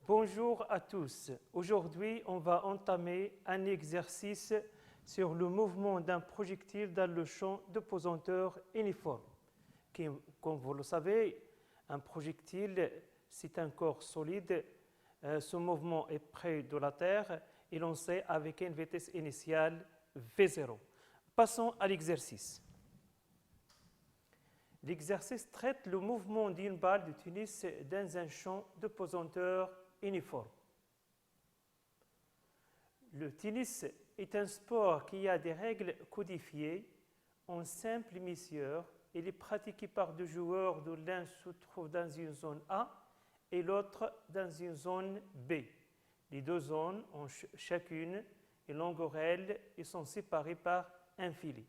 Bonjour à tous. Aujourd'hui, on va entamer un exercice sur le mouvement d'un projectile dans le champ de pesanteur uniforme. Comme vous le savez, un projectile, c'est un corps solide. Ce mouvement est près de la Terre et lancé avec une vitesse initiale V0. Passons à l'exercice. L'exercice traite le mouvement d'une balle de tennis dans un champ de pesanteur uniforme. Le tennis est un sport qui a des règles codifiées en simple mesure. Il est pratiqué par deux joueurs dont l'un se trouve dans une zone A et l'autre dans une zone B. Les deux zones ont chacune une longue aile et sont séparées par un filet.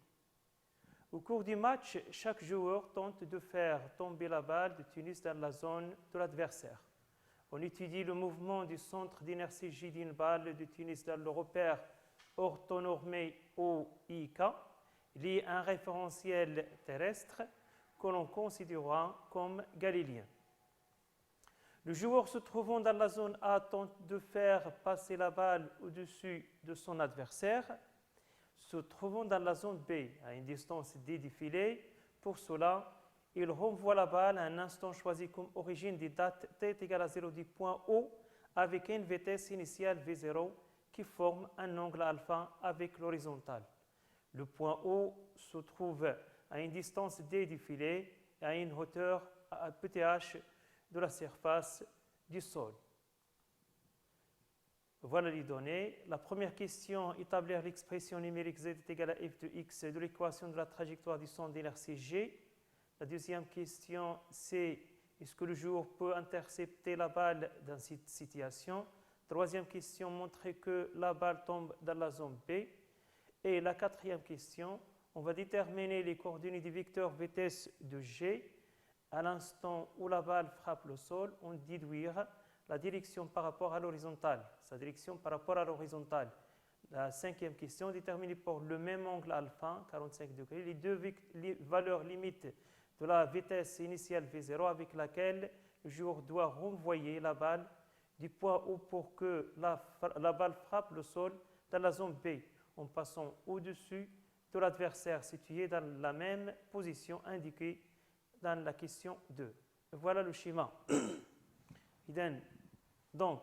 Au cours du match, chaque joueur tente de faire tomber la balle de tennis dans la zone de l'adversaire. On étudie le mouvement du centre d'inertie G d'une balle de tennis dans le repère orthonormé OIK, lié à un référentiel terrestre que l'on considérera comme galiléen. Le joueur se trouvant dans la zone A tente de faire passer la balle au-dessus de son adversaire, se trouvant dans la zone B, à une distance D du filet. Pour cela, il renvoie la balle à un instant choisi comme origine des dates t est égal à 0 du point O avec une vitesse initiale V0 qui forme un angle alpha avec l'horizontale. Le point O se trouve à une distance D du filet et à une hauteur PTH de la surface du sol. Voilà les données. La première question, établir l'expression numérique z est égale à f de x de l'équation de la trajectoire du centre d'inertie G. La deuxième question, c'est est-ce que le joueur peut intercepter la balle dans cette situation? Troisième question, montrer que la balle tombe dans la zone B. Et la quatrième question, on va déterminer les coordonnées du vecteur vitesse de G. À l'instant où la balle frappe le sol, on déduire la direction par rapport à l'horizontale, sa direction par rapport à l'horizontale. La cinquième question, déterminée par le même angle alpha, 45 degrés, les deux valeurs limites de la vitesse initiale V0 avec laquelle le joueur doit renvoyer la balle du point O pour que la balle frappe le sol dans la zone B, en passant au-dessus de l'adversaire situé dans la même position indiquée dans la question 2. Voilà le schéma. Donc,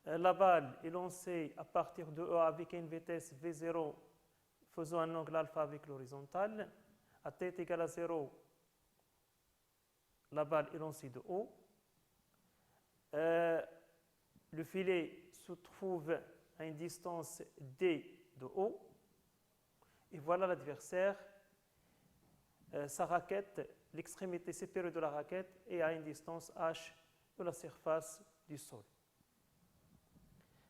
la balle est lancée à partir de E avec une vitesse V0 faisant un angle alpha avec l'horizontale. À t est égal à 0, la balle est lancée de haut. Le filet se trouve à une distance D de haut. Et voilà l'adversaire. Sa raquette, l'extrémité séparée de la raquette est à une distance H de la surface du sol.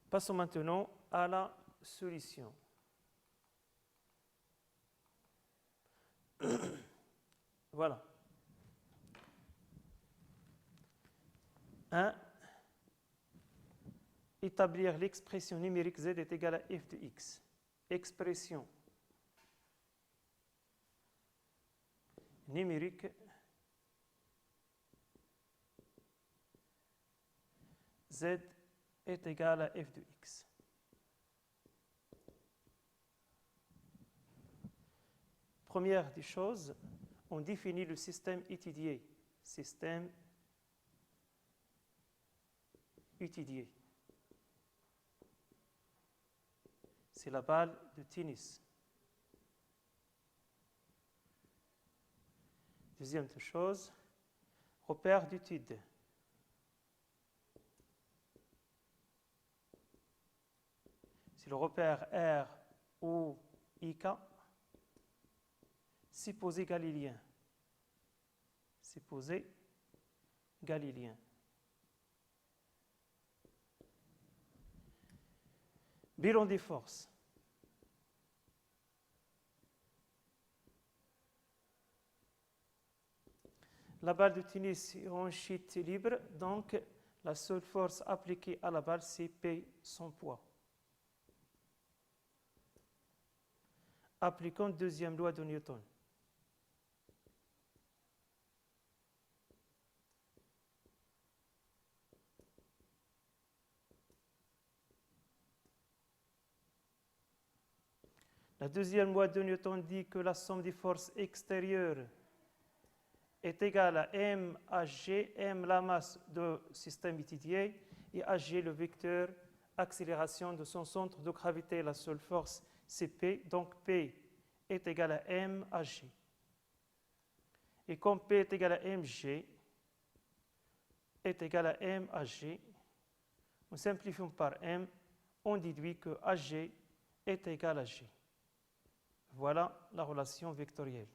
Passons maintenant à la solution. Voilà. 1. Établir l'expression numérique z est égale à f de x. Expression numérique z est égal à f de x. Première des choses, on définit le système étudié. Système étudié. C'est la balle de tennis. Deuxième chose, repère d'étude. C'est le repère R ou IK, supposé galiléen. Supposé galiléen. Bilan des forces. La balle de tennis est en chute libre, donc la seule force appliquée à la balle, c'est P, son poids. Appliquons deuxième loi de Newton. La deuxième loi de Newton dit que la somme des forces extérieures est égale à m à g, m la masse du système étudié et à g le vecteur accélération de son centre de gravité. La seule force c'est P, donc P est égal à m à g. Et comme P est égal à mg est égal à m à g, en simplifiant par m, on déduit que AG est égal à G. Voilà la relation vectorielle.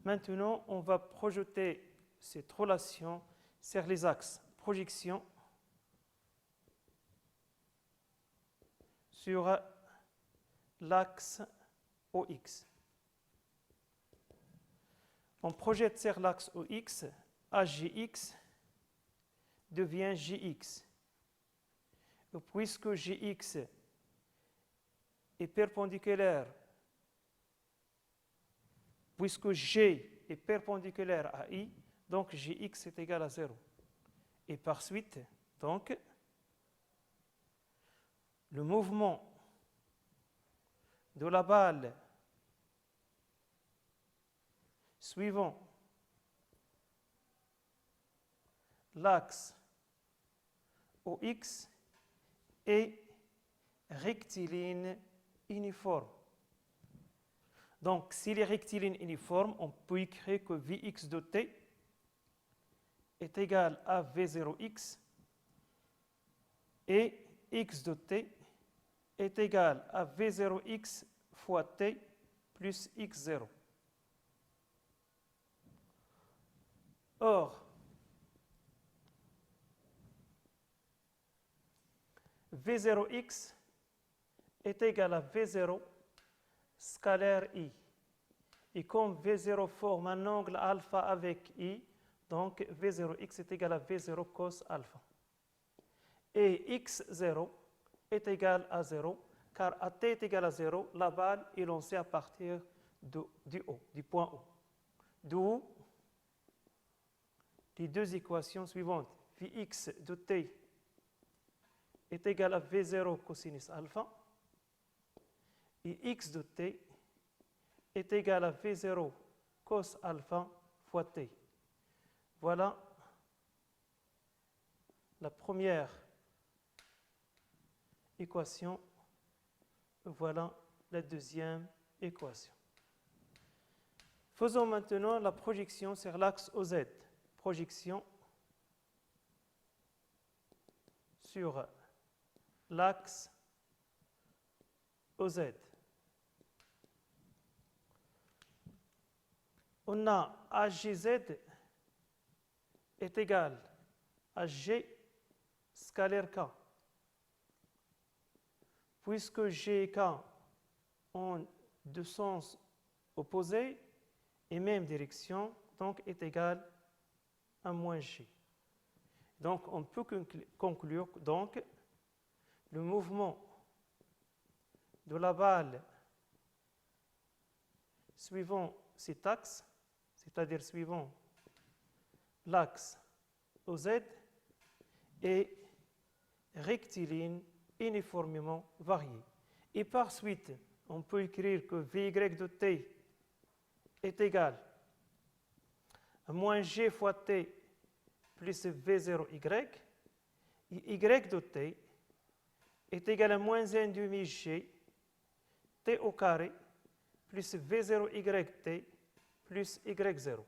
Maintenant, on va projeter cette relation sur les axes projection sur l'axe OX. On projette sur l'axe OX, AGX devient GX. Et puisque GX est perpendiculaire, puisque G est perpendiculaire à I, donc Gx est égal à 0. Et par suite, donc, le mouvement de la balle suivant l'axe OX est rectiligne uniforme. Donc, s'il est rectiligne uniforme, on peut écrire que Vx de t est égal à V0x et x de t est égal à V0x fois t plus x0. Or, V0x est égal à V0 scalaire I. Et comme V0 forme un angle alpha avec I, donc V0x est égal à V0 cos alpha. Et x0 est égal à 0, car à t est égal à 0, la balle est lancée à partir du haut, du point haut. D'où les deux équations suivantes. Vx de t est égal à V0 cosinus alpha et x de t est égal à V0 cos alpha fois t. Voilà la première équation. Voilà la deuxième équation. Faisons maintenant la projection sur l'axe OZ. Projection sur l'axe OZ. On a AGZ est égal à G scalaire K. Puisque G et K ont deux sens opposés et même direction, donc est égal à moins G. Donc on peut conclure donc le mouvement de la balle suivant cet axe, c'est-à-dire suivant l'axe OZ, est rectiligne uniformément varié. Et par suite, on peut écrire que Vy de t est égal à moins G fois t plus V0y, et Y de t est égal à moins 1 demi G t au carré plus V0YT plus Y0.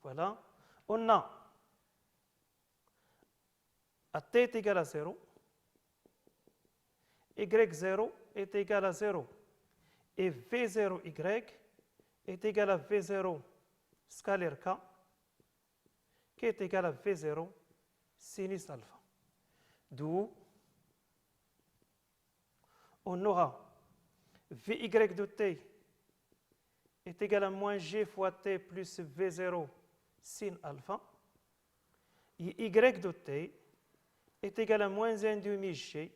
Voilà. On a à t est égal à 0, Y0 est égal à 0 et V0Y est égal à V0 scalaire K qui est égal à V0 sinus alpha. D'où on aura Vy de t est égal à moins G fois t plus V0 sin alpha et Y de t est égal à moins 1 demi G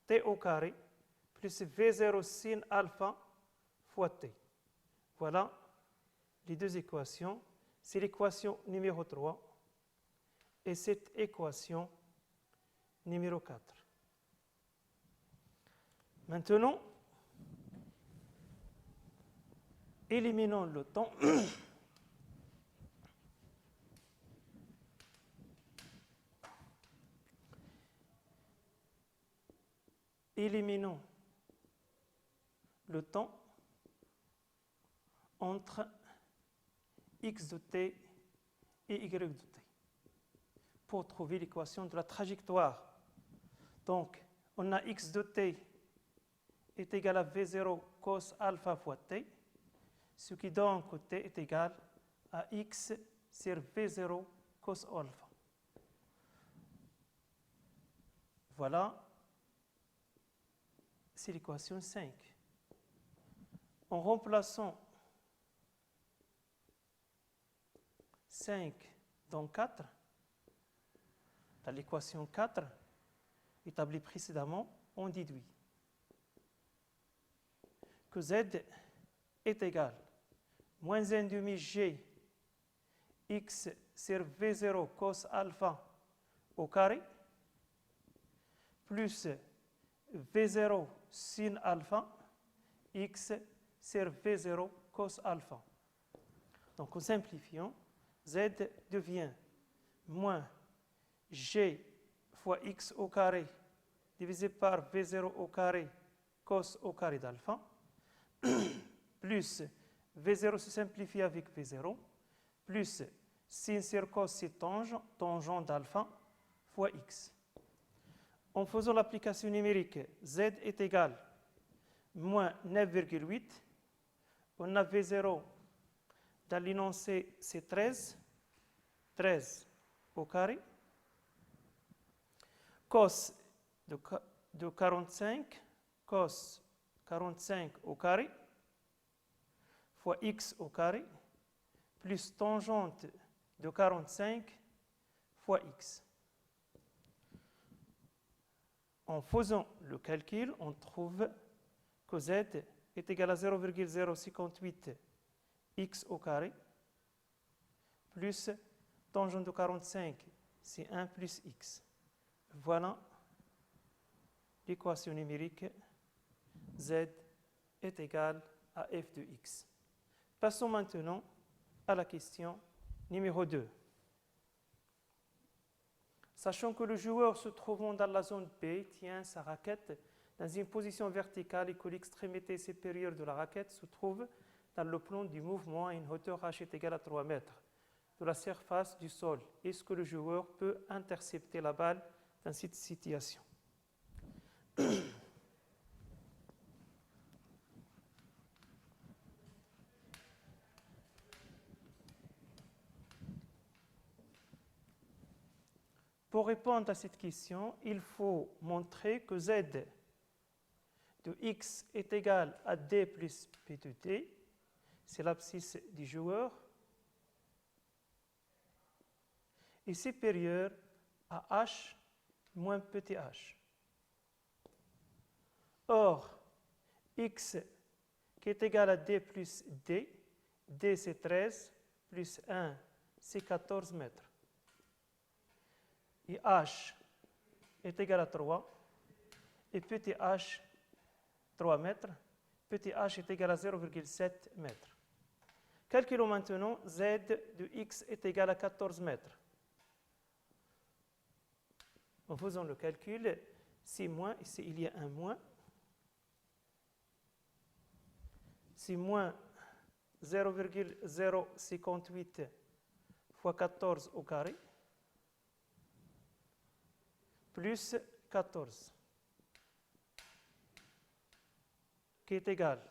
t au carré plus V0 sin alpha fois t. Voilà les deux équations. C'est l'équation numéro 3 et cette équation numéro 4. Maintenant, Éliminons le temps. Éliminons le temps entre x de t et y de t pour trouver l'équation de la trajectoire. Donc, on a x de t est égal à v0 cos alpha fois t, ce qui donne que t est égal à x sur v0 cos alpha. Voilà, c'est l'équation 5. En remplaçant 5 dans 4, dans l'équation 4, établie précédemment, on déduit que z est égal à moins 1 demi g x sur v0 cos alpha au carré plus v0 sin alpha x sur v0 cos alpha. Donc en simplifiant, z devient moins g fois x au carré divisé par v0 au carré cos au carré d'alpha plus v0 se simplifie avec v0 plus sin sur cos c'est tangent d'alpha fois x. En faisant l'application numérique, z est égal à moins 9,8. On a v0 dans l'énoncé, c'est 13 au carré. Cos de 45, cos 45 au carré, fois x au carré, plus tangente de 45 fois x. En faisant le calcul, on trouve que z est égal à 0,058 x au carré plus tangente de 45, c'est 1 plus x. Voilà l'équation numérique z est égal à f de x. Passons maintenant à la question numéro 2. Sachant que le joueur se trouvant dans la zone B tient sa raquette dans une position verticale et que l'extrémité supérieure de la raquette se trouve dans le plan du mouvement à une hauteur h est égale à 3 mètres de la surface du sol, est-ce que le joueur peut intercepter la balle dans cette situation? Pour répondre à cette question, il faut montrer que z de x est égal à d plus p de t, c'est l'abscisse du joueur, est supérieur à h moins petit h. Or, x qui est égal à d plus d, d c'est 13, plus 1 c'est 14 mètres. Et h est égal à 3, et petit h, 3 mètres, petit h est égal à 0,7 mètres. Calculons maintenant z de x est égal à 14 mètres. En faisant le calcul, c'est moins, ici il y a un moins, c'est moins 0,058 fois 14 au carré, plus 14, qui est égal,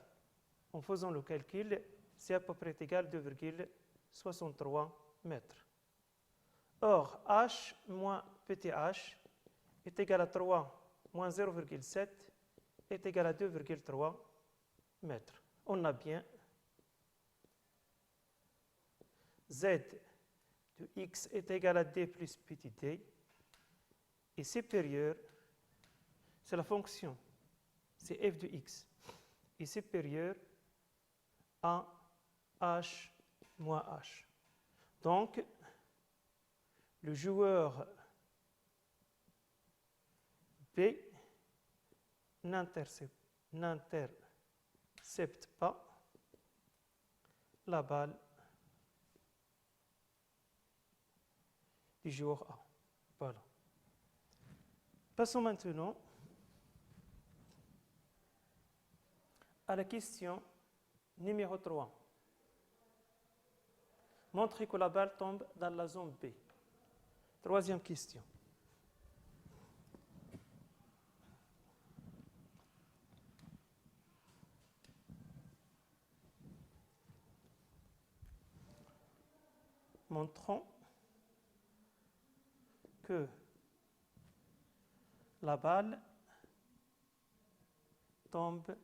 en faisant le calcul, c'est à peu près égal à 2,63 mètres. Or, h moins petit h est égal à 3 moins 0,7 est égal à 2,3 mètres. On a bien z de x est égal à d plus petit d est supérieur, c'est la fonction, c'est f de x, est supérieur à h moins h. Donc, le joueur B n'intercepte pas la balle du joueur A. Voilà. Passons maintenant à la question numéro 3. Montrez que la balle tombe dans la zone B. Troisième question. Montrons que la balle tombe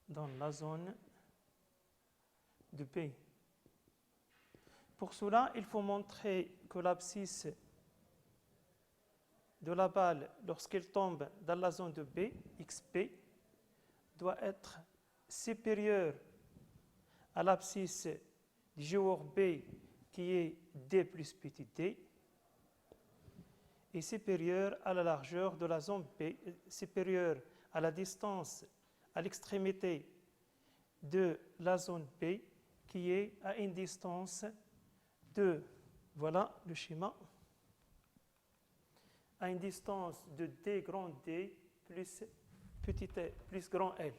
dans la zone de B. Pour cela, il faut montrer que l'abscisse de la balle, lorsqu'elle tombe dans la zone de B, XP, doit être supérieure à l'abscisse du joueur B qui est D plus petit d, et supérieure à la largeur de la zone B, supérieure à la distance à l'extrémité de la zone B qui est à une distance de, voilà le schéma, à une distance de D grand D plus petit l, plus grand L.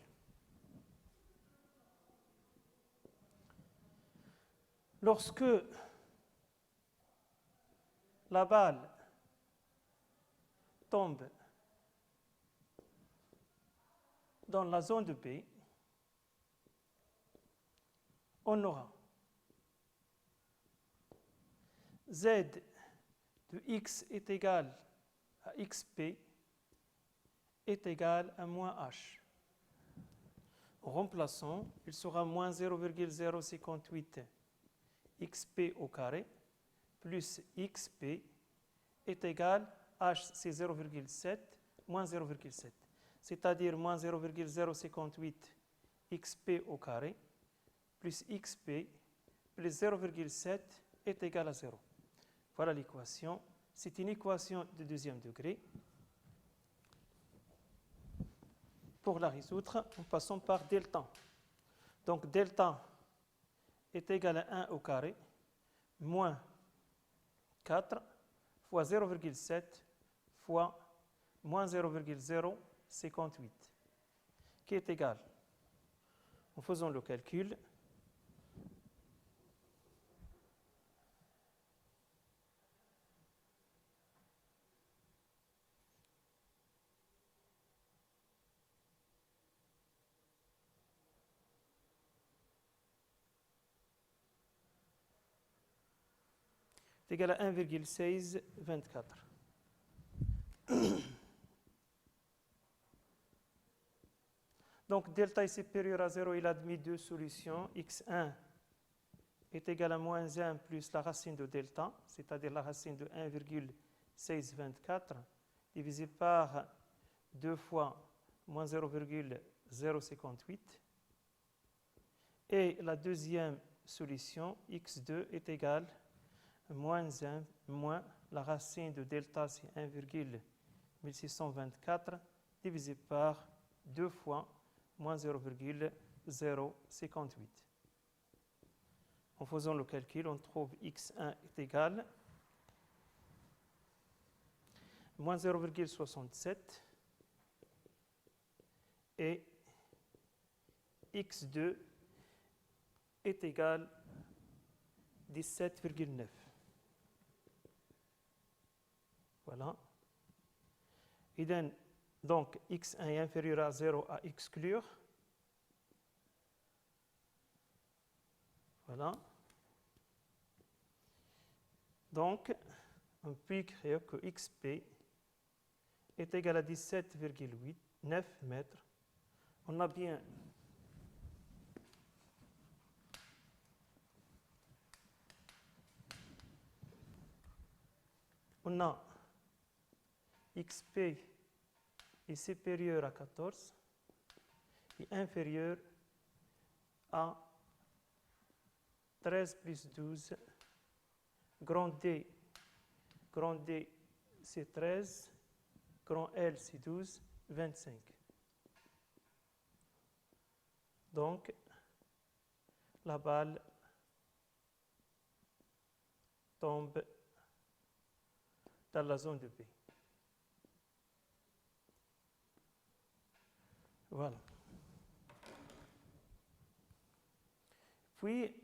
Lorsque la balle tombe dans la zone de B, on aura Z de X est égal à XP est égal à moins H. En remplaçant, il sera moins 0,058 XP au carré plus XP est égal à H, c'est 0,7 moins 0,7. C'est-à-dire moins 0,058 XP au carré plus XP plus 0,7 est égal à 0. Voilà l'équation. C'est une équation de deuxième degré. Pour la résoudre, nous passons par delta. Donc delta est égal à 1 au carré moins 4 fois 0,7 fois moins 0,058 qui est égal, en faisant le calcul, est égal à 1,1624. Donc delta est supérieur à 0, il admet deux solutions. X1 est égal à moins 1 plus la racine de delta, c'est-à-dire la racine de 1,1624 divisé par 2 fois moins 0,058. Et la deuxième solution, x2 est égal à moins 1 moins la racine de delta, c'est 1,1624 divisé par 2 fois moins 0,058. En faisant le calcul, on trouve x1 est égal à moins 0,67 et x2 est égal à 17,9. Voilà. Et donc, x1 est inférieur à 0 à exclure. Voilà. Donc, on peut écrire que xp est égal à 17,9 mètres. On a bien xp est supérieur à 14 et inférieur à 13 plus 12, grand D c'est 13, grand L c'est 12, 25. Donc, la balle tombe dans la zone de B. Voilà. Puis,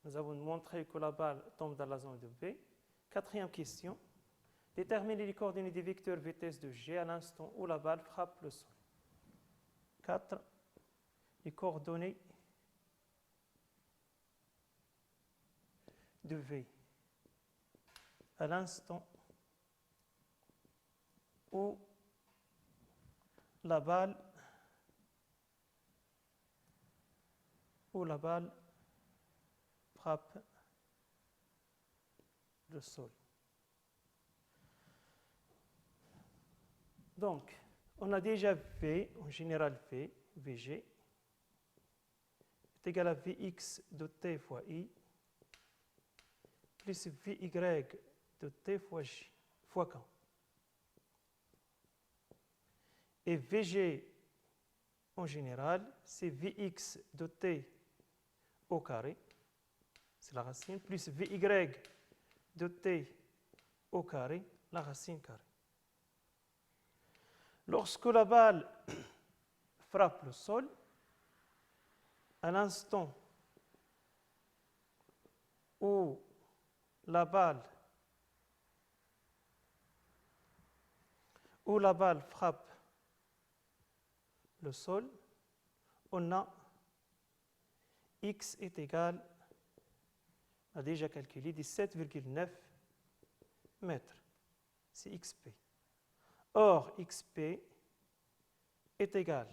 nous avons montré que la balle tombe dans la zone de B. Quatrième question. Déterminer les coordonnées des vecteurs vitesse de G à l'instant où la balle frappe le sol. 4. Les coordonnées de V à l'instant où la balle frappe le sol. Donc, on a déjà V, en général V, Vg, est égal à Vx de t fois I, plus Vy de t fois J, fois K. Et Vg, en général, c'est Vx de t au carré, c'est la racine, plus Vy de t au carré, la racine carrée. Lorsque la balle frappe le sol, à l'instant où la balle frappe le sol, on a x est égal, on a déjà calculé, 17,9 mètres. C'est xp. Or, xp est égal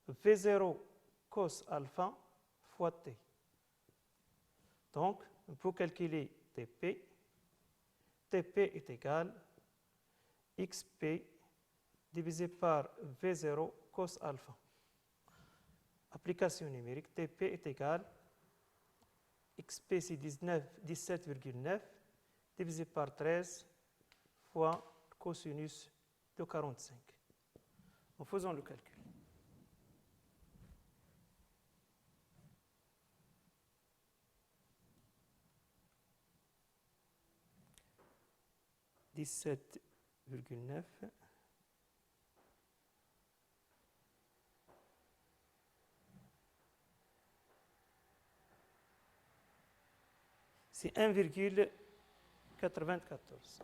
à V0 cos alpha fois t. Donc, on peut calculer Tp. Tp est égal à xp divisé par V0 cos alpha. Application numérique, Tp est égal à xp, c'est 17,9 divisé par 13 fois cosinus de 45. En faisant le calcul. (17,9) c'est 1,94.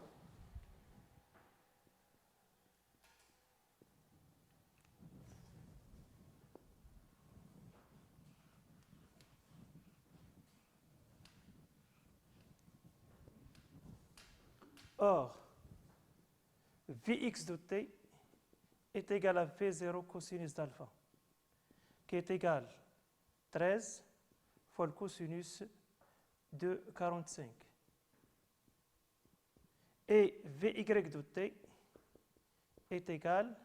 Or, Vx de t est égal à V0 cosinus d'alpha, qui est égal à 13 fois le cosinus de 45. Et Vy de t est égal à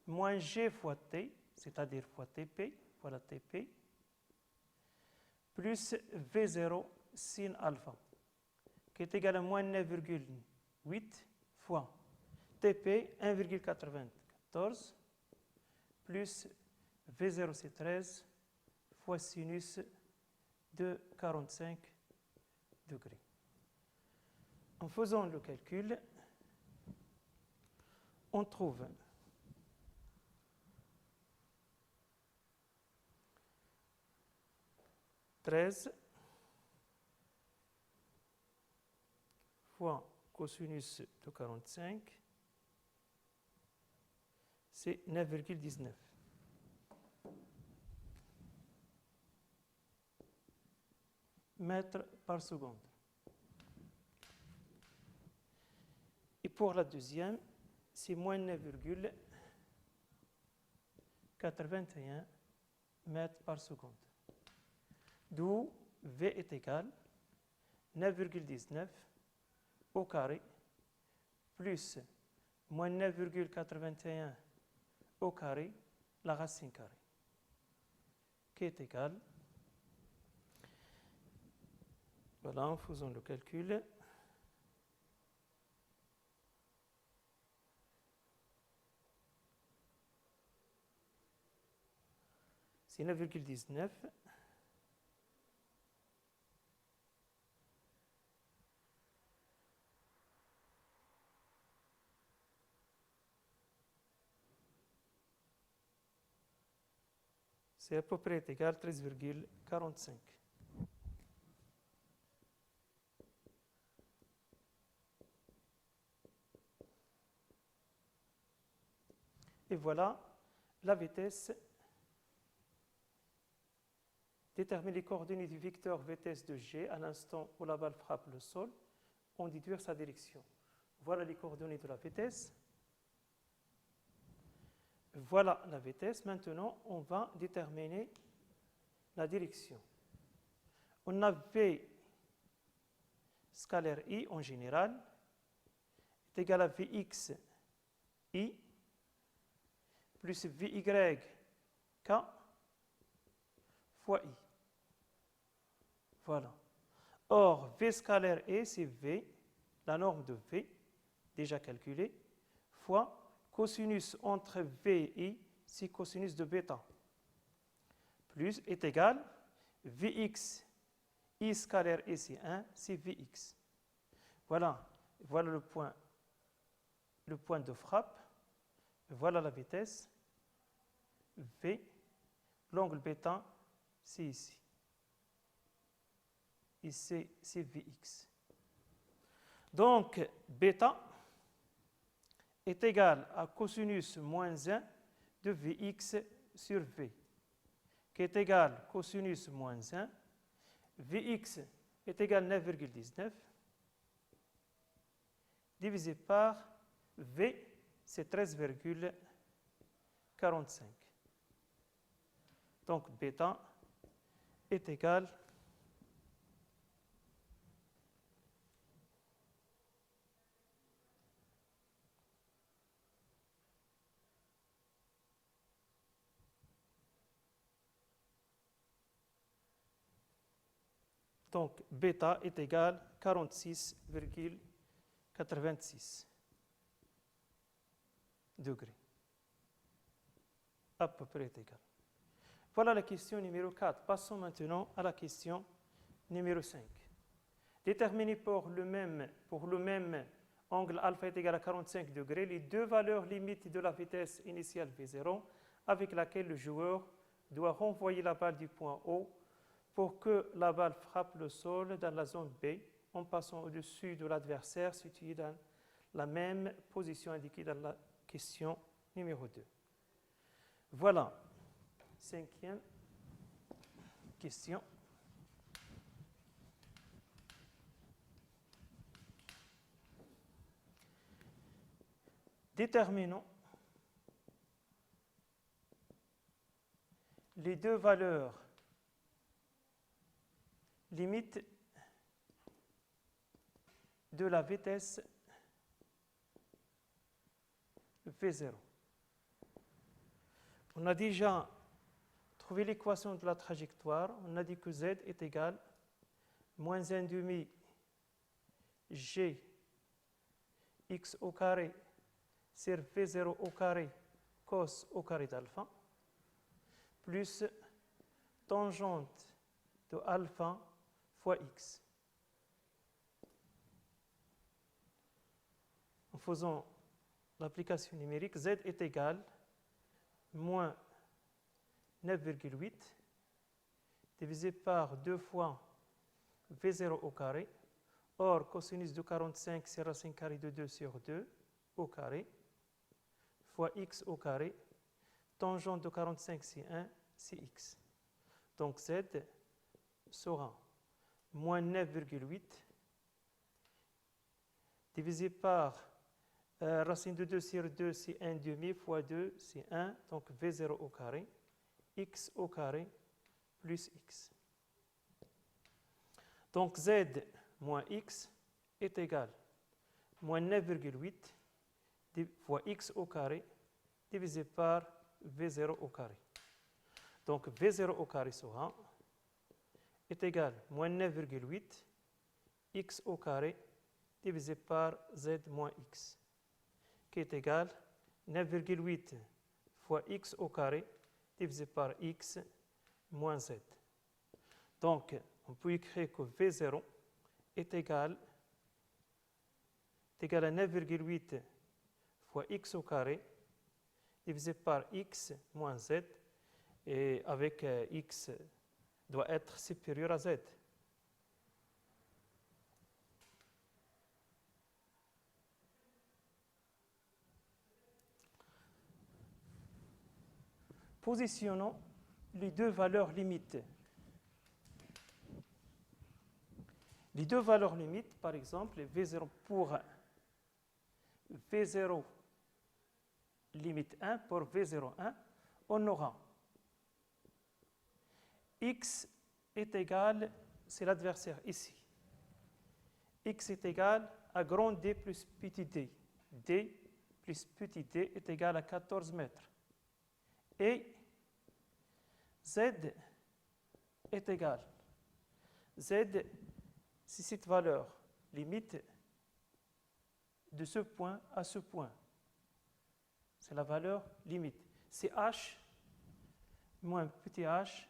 moins g fois t, c'est-à-dire fois Tp, voilà Tp, plus V0 sin alpha, qui est égal à moins 9,8 fois Tp 1,94 plus V0 c'est 13 fois sinus de 45 degrés. En faisant le calcul, on trouve (13) fois cosinus de 45, c'est 9,19. Mètres par seconde. Et pour la deuxième, c'est moins 9,81 mètres par seconde. D'où V est égal à 9,19 au carré plus moins 9,81 au carré, la racine carrée, qui est égal, voilà, en faisant le calcul, c'est 9,19. C'est à peu près égal à 13,45. Et voilà, la vitesse détermine les coordonnées du vecteur vitesse de G à l'instant où la balle frappe le sol, en déduire sa direction. Voilà les coordonnées de la vitesse. Voilà la vitesse. Maintenant, on va déterminer la direction. On a V scalaire I en général est égal à Vx I plus Vy K fois I. Voilà. Or, V scalaire E, c'est V, la norme de V, déjà calculée, fois cosinus entre V et I, c'est cosinus de bêta, plus est égal Vx I scalaire E, c'est 1, c'est Vx. Voilà, voilà le point de frappe, voilà la vitesse, V, l'angle bêta, c'est ici. Ici, c'est Vx. Donc, bêta est égal à cosinus moins 1 de Vx sur V, qui est égal à cosinus moins 1. Vx est égal à 9,19 divisé par V, c'est 13,45. Donc, bêta est égal donc bêta est égal à 46,86 degrés. À peu près égal. Voilà la question numéro 4. Passons maintenant à la question numéro 5. Déterminer pour le même angle alpha est égal à 45 degrés les deux valeurs limites de la vitesse initiale V0 avec laquelle le joueur doit renvoyer la balle du point O pour que la balle frappe le sol dans la zone B en passant au-dessus de l'adversaire situé dans la même position indiquée dans la question numéro 2. Voilà, 5e question. Déterminons les deux valeurs limites de la vitesse V0. On a déjà trouvé l'équation de la trajectoire. On a dit que Z est égal à moins 1,5 G x au carré sur V0 au carré cos au carré d'alpha plus tangente de alpha fois x. En faisant l'application numérique, Z est égal à moins 9,8 divisé par 2 fois V0 au carré. Or, cosinus de 45, c'est racine carrée de 2 sur 2 au carré fois x au carré. Tangente de 45, c'est 1, c'est x. Donc, Z sera moins 9,8 divisé par racine de 2 sur 2, c'est 1,5 fois 2, c'est 1. Donc, V0 au carré, x au carré plus x. Donc, Z moins x est égal à moins 9,8 fois x au carré divisé par V0 au carré. Donc, V0 au carré sera est égal à moins 9,8 x au carré divisé par z moins x, qui est égal à 9,8 fois x au carré divisé par x moins z. Donc, on peut écrire que V0 est égal à 9,8 fois x au carré divisé par x moins z, et avec x doit être supérieur à z. Positionnons les deux valeurs limites. Les deux valeurs limites, par exemple, V0 pour V0 limite 1 pour V0, 1, on aura x est égal, c'est l'adversaire ici, x est égal à grand D plus petit d. D plus petit d est égal à 14 mètres. Et z est égal. Z, c'est cette valeur limite de ce point à ce point. C'est la valeur limite. C'est h moins petit h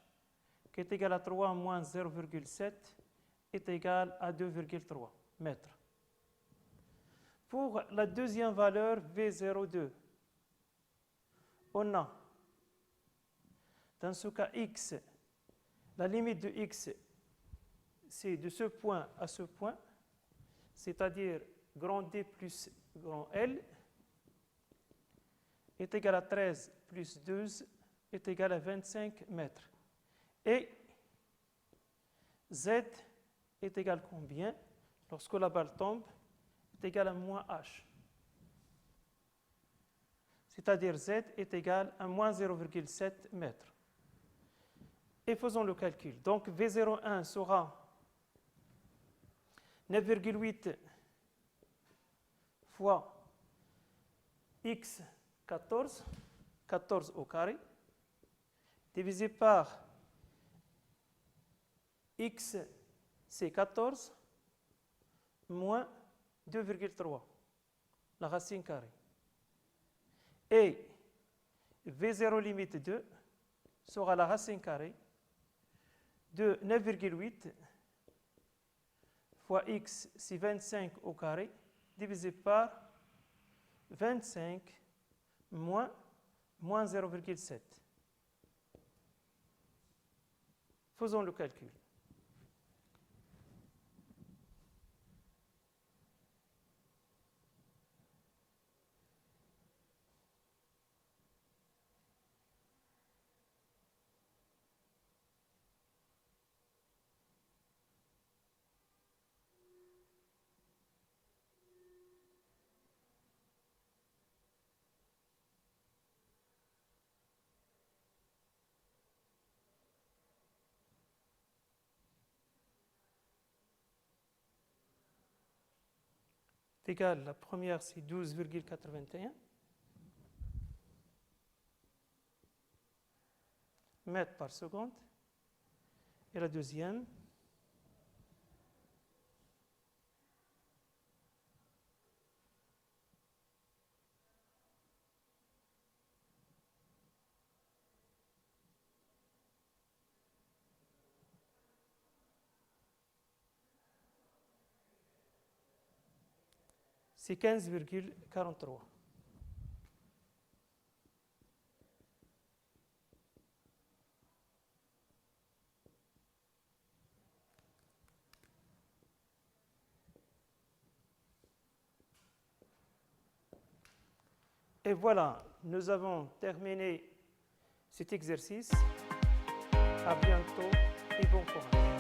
qui est égal à 3 moins 0,7 est égal à 2,3 mètres. Pour la deuxième valeur V02, on a, dans ce cas x, la limite de x, c'est de ce point à ce point, c'est-à-dire grand D plus grand L, est égal à 13 plus 12 est égal à 25 mètres. Et Z est égal à combien? Lorsque la balle tombe, est égal à moins H. C'est-à-dire Z est égal à moins 0,7 mètres. Et faisons le calcul. Donc V01 sera 9,8 fois x 14, 14 au carré, divisé par x, c'est 14, moins 2,3, la racine carrée. Et V0 limite 2 sera la racine carrée de 9,8 fois x, c'est 25 au carré, divisé par 25 moins 0,7. Faisons le calcul. Égal, la première c'est 12,81 mètres par seconde, et la deuxième c'est 15,43. Et voilà, nous avons terminé cet exercice. À bientôt et bon courage.